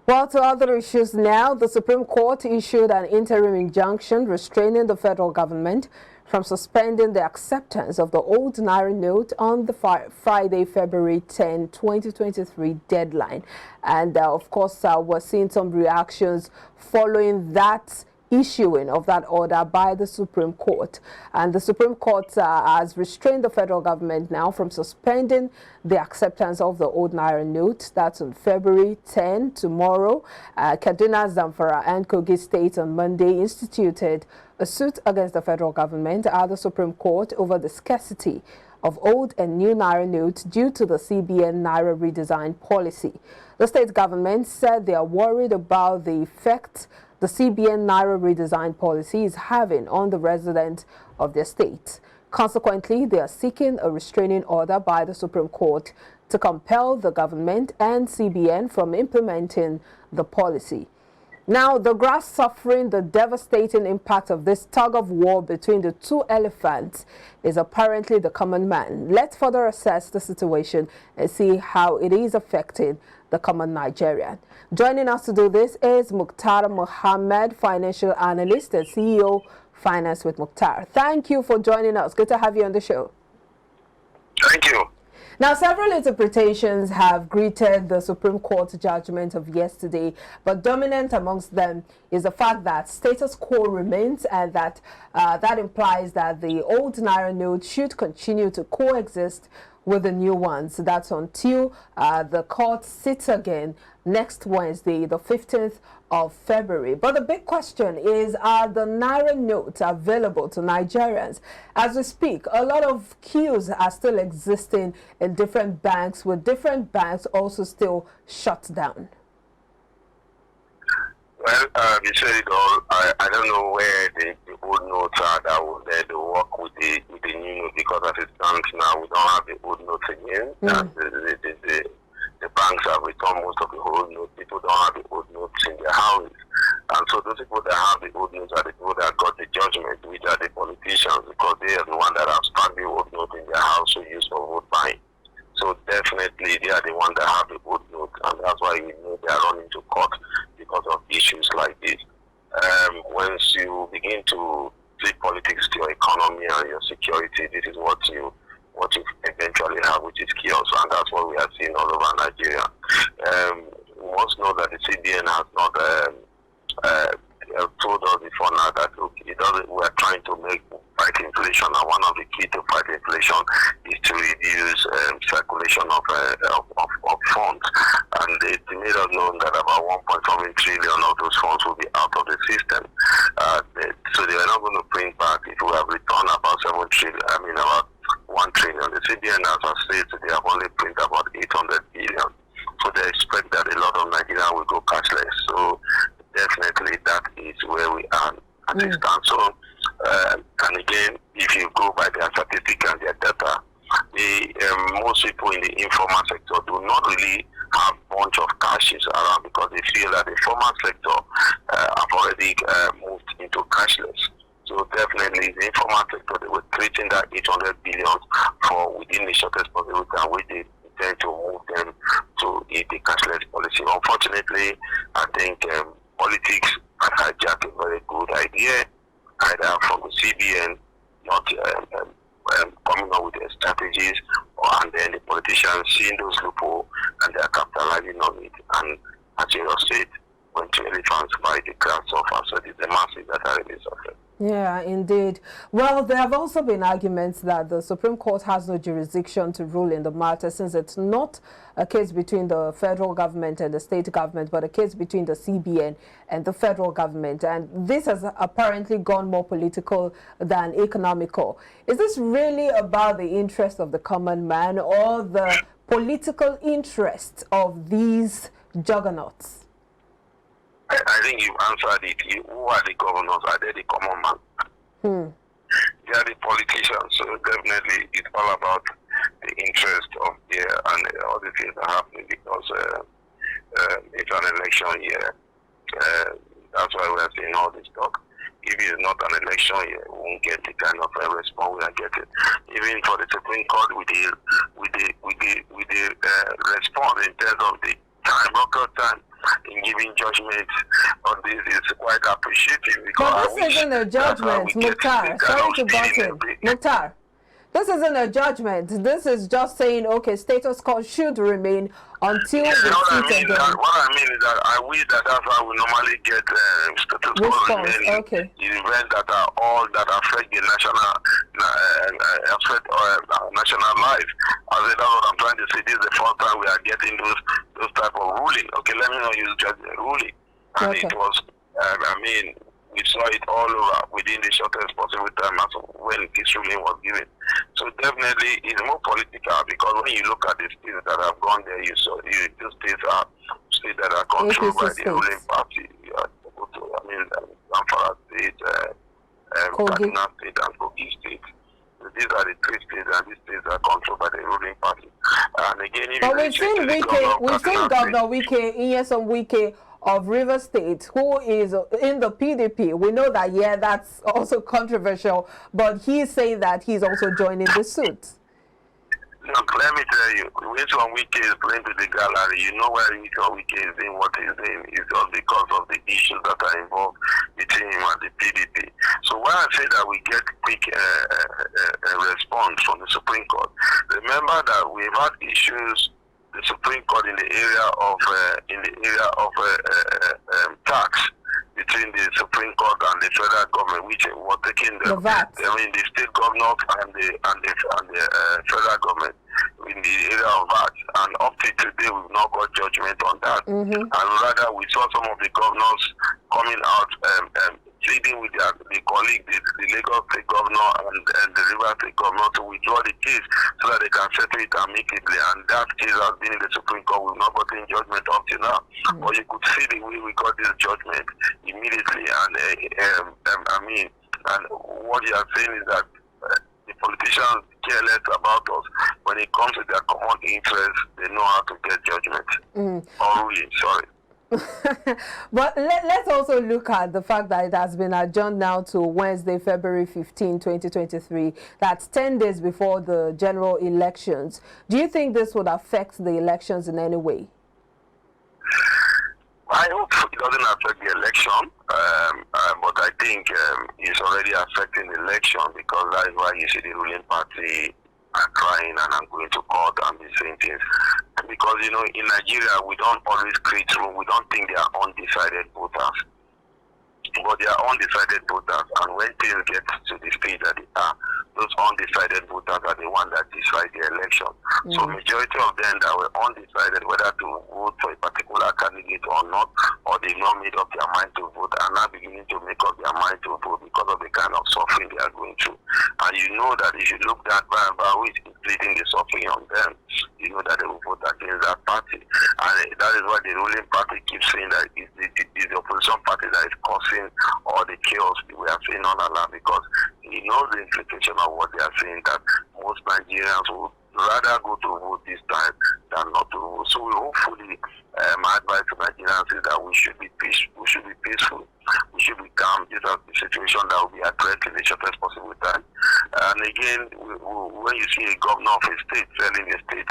Well, to other issues now, the Supreme Court issued an interim injunction restraining the federal government from suspending the acceptance of the old Naira note on the Friday, February 10, 2023 deadline. And of course, we're seeing some reactions following that issuing of that order by the Supreme Court. And the Supreme Court has restrained the federal government now from suspending the acceptance of the old Naira note. That's on February 10, tomorrow. Kaduna, Zamfara, and Kogi State on Monday instituted a suit against the federal government at the Supreme Court over the scarcity of old and new Naira notes due to the CBN Naira redesign policy. The state government said they are worried about the effect the CBN Naira redesign policy is having on the residents of their state. Consequently, they are seeking a restraining order by the Supreme Court to compel the government and CBN from implementing the policy. Now, the grass suffering the devastating impact of this tug-of-war between the two elephants is apparently the common man. Let's further assess the situation and see how it is affecting the common Nigerian. Joining us to do this is Mukhtar Mohammed, financial analyst and CEO, Finance with Mukhtar. Thank you for joining us. Good to have you on the show. Thank you. Now, several interpretations have greeted the Supreme Court judgment of yesterday, but dominant amongst them is the fact that status quo remains, and that that implies that the old Naira note should continue to coexist with the new ones. That's until the court sits again next Wednesday, the 15th of February. But the big question is, are the Naira notes available to Nigerians? As we speak, a lot of queues are still existing in different banks, with different banks also still shut down. Well, you said it all. I don't know where the old notes are that will let to work with the new note, because as it stands now, we don't have the old notes again. The banks have returned most of the old notes. People don't have the old notes in their houses. And so those people that have the old notes are the people that got the judgment, which are the politicians, because they are the ones that have stuck the old note in their house to use for vote buying. So definitely they are the ones that have the old note, and that's why we know they are running to court because of issues like this. Once you begin to take politics to your economy and your security, this is what you eventually have, which is chaos, and that's what we are seeing all over Nigeria. We must know that the CBN has not told us before now that look, it doesn't. We are trying to fight inflation, and one of the key to fight inflation is to reduce circulation of funds. And they made us know that about 1.7 trillion of those funds will be out of the system. So they are not going to print back. If we have returned about 7 trillion, about 1 trillion. The CBN, as I said, they have only printed about 800 billion. So they expect that a lot of Nigerians will go cashless. So definitely that is where we are at this time. So, and again, if you go by their statistics and their data, most people in the informal sector do not really have a bunch of cashes around, because they feel that the formal sector have already moved into cashless. So definitely the informal sector, they were creating that 800 billion for within the shortest possible time, which they intend to move them to the cashless policy. Unfortunately, I think politics has hijacked a very good idea, either from the CBN not coming up with their strategies, and then the politicians seeing those loopholes and they are capitalizing on it. And as you said, when two elephants fight, the crowd suffers. So it is the masses that are really suffering. Yeah, indeed. Well, there have also been arguments that the Supreme Court has no jurisdiction to rule in the matter, since it's not a case between the federal government and the state government, but a case between the CBN and the federal government. And this has apparently gone more political than economical. Is this really about the interest of the common man or the political interest of these juggernauts? I think you answered it. Who are the governors? Are they the common man? They are the politicians. So definitely it's all about the interest of and all the things that are happening, because it's an election year. That's why we are seeing all this talk. If it's not an election year, we won't get the kind of response we are getting. Even for the Supreme Court, with the response in terms of the time, record time, in giving judgment on this is quite appreciative. Because But this isn't a judgment, Mukhtar. Sorry to butt in. Mukhtar, this isn't a judgment. This is just saying, okay, status quo should remain until we see again. What I mean is that I wish that that's how we normally get status quo remaining in events that are all that affect the national life. I said that's what I'm trying to say. This is the first time we are getting those type of ruling. Okay, let me not use just ruling. And it was, I mean, we saw it all over within the shortest possible time as when this ruling was given. So definitely it's more political, because when you look at the states that have gone there, these states are states that are controlled by the ruling party. I mean, Zamfara State, Kaduna State, and Kogi State. So these are the three states, and these states are controlled by the ruling party. And again, but we've seen Governor Wike of River State, who is in the PDP. We know that, yeah, that's also controversial, but he's saying that he's also joining the suit. Look, let me tell you, when Wike is playing to the gallery, you know why Wike is doing what he's doing. It's just because of the issues that are involved between him and the PDP. So when I say that we get quick response from the Supreme Court, remember that we've had issues the Supreme Court in the area of tax between the Supreme Court and the federal government, which was taking the state governors and the federal government in the area of VAT. And up to today, we've not got judgment on that. And rather, we saw some of the governors coming out pleading with their colleague, the Lagos State Governor and the River State Governor, to withdraw the case so that they can settle it amicably. And that case has been in the Supreme Court. We've not gotten judgment up to now. But you could see the way we got this judgment immediately. And and what you are saying is that the politicians care less about us. When it comes to their common interest, they know how to get judgment. Or ruling, sorry. But let's also look at the fact that it has been adjourned now to Wednesday, February 15, 2023. That's 10 days before the general elections. Do you think this would affect the elections in any way? I hope it doesn't affect the election, but I think it's already affecting the election, because that is why you see the ruling party are crying and I'm going to court and be saying things. Because, you know, in Nigeria, we don't always create room. We don't think they are undecided voters. But they are undecided voters. And when things get to the stage that they are, those undecided voters are the ones that decide the election. So majority of them that were undecided whether to vote for a particular candidate or not, or they not made up their mind to vote, are now beginning to make up their mind to vote because of the kind of suffering they are going through. And you know that if you look at who is inflicting the suffering on them, you know that they will vote against that party. And that is why the ruling party keeps saying that it's the opposition party that is causing all the chaos we are seeing on Allah, because he knows the implication of what they are saying, that most Nigerians would rather go to vote this time than not to vote. So we hopefully, my advice to Nigerians is that we should be peaceful. We should be peaceful. We should be calm. This is a situation that will be addressed in the shortest possible time. And again, when you see a governor of a state telling a state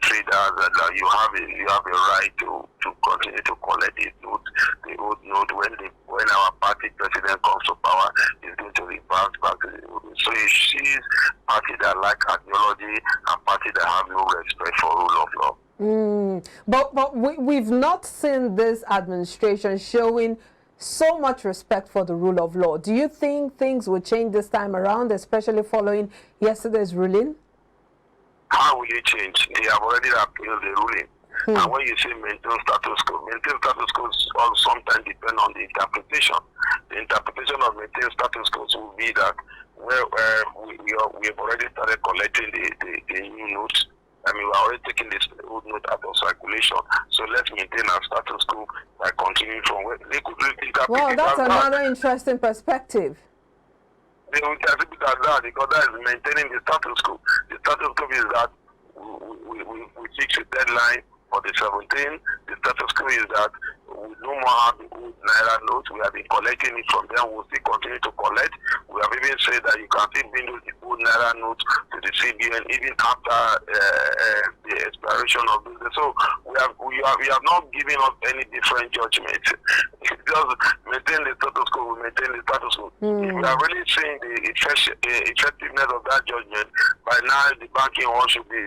traders that you have a right to continue to collect the old note when our party president comes to power, is going to reverse back to the old. So you see parties that like ideology and parties that have no respect for rule of law. But we've not seen this administration showing so much respect for the rule of law. Do you think things will change this time around, especially following yesterday's ruling? How will it change? They have already appealed the ruling. And when you say maintain status quo sometimes depend on the interpretation. The interpretation of maintain status quo will be that we have already started collecting the new notes. I mean, we're already taking this old note out of circulation. So let's maintain our status quo by continuing from where they could interpret. Well, that's another interesting perspective. They will interpret it as that, because that is maintaining the status quo. The status quo is that we fix a deadline for the 17th. The status quo is that we no more have the old Naira notes. We have been collecting it from them. We'll still continue to collect. We We have even said that you can still bring the old Naira note to the CBN even after the expiration of business. So we have not given us any different judgment. Just maintain the status quo, we maintain the status quo. If we are really seeing the effectiveness of that judgment, by now the banking one should be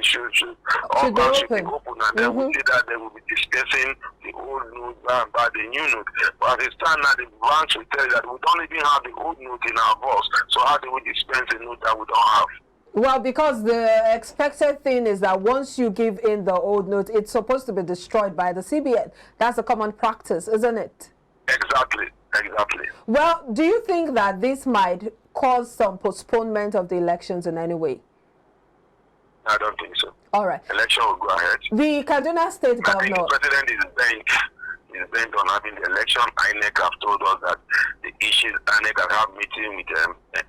all banks should be open, and then we see that they will be dispensing the old note by the new note. But as it stands now, the banks will tell you that we don't even have the old note in our vaults. So how do we dispense a note that we don't have? Well, because the expected thing is that once you give in the old note, it's supposed to be destroyed by the CBN. That's a common practice, isn't it? Exactly. Well, do you think that this might cause some postponement of the elections in any way? I don't think so. All right. Election will go ahead. The Kaduna State Governor. I think the president is bent on having the election. INEC have told us that the issues, INEC have meeting with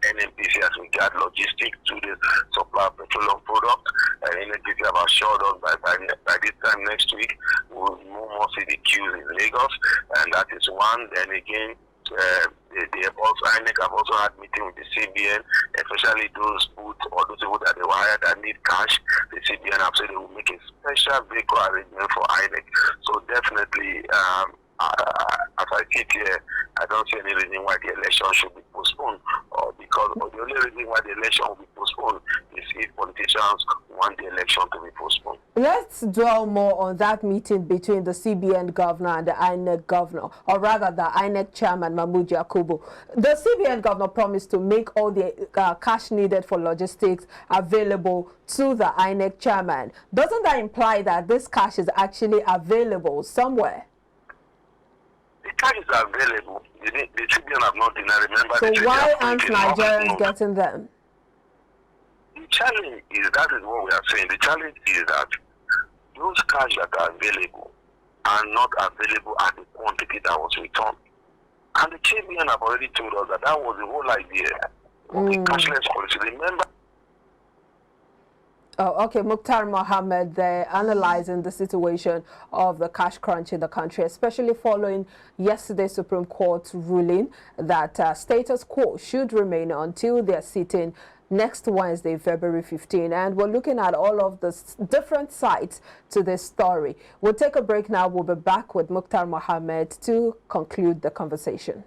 NNPC as regard logistics to the supply of petroleum products. NNPC have assured us by this time next week we will no more see the queues in Lagos, and that is one. Then again, INEC have also had meeting with the CBN, especially those booths or those people that they wire that need cash. The CBN have said they will make a special vehicle arrangement for INEC. So definitely, as I sit here, I don't see any reason why the election should be postponed, or the only reason why the election will be postponed is if politicians want the election to be postponed. Let's dwell more on that meeting between the CBN governor and the INEC governor, or rather the INEC chairman, Mahmood Yakubu. The CBN governor promised to make all the cash needed for logistics available to the INEC chairman. Doesn't that imply that this cash is actually available somewhere? The cash is available. The CBN have not denied. Remember, so why aren't Nigerians getting them? The challenge is, that is what we are saying. The challenge is that those cash that are available are not available at the quantity that was returned. And the CBN have already told us that that was the whole idea of the cashless policy. Remember? Oh, okay. Mukhtar Mohammed there analyzing the situation of the cash crunch in the country, especially following yesterday's Supreme Court ruling that status quo should remain until they're sitting next Wednesday, February 15. And we're looking at all of the different sides to this story. We'll take a break now. We'll be back with Mukhtar Mohammed to conclude the conversation.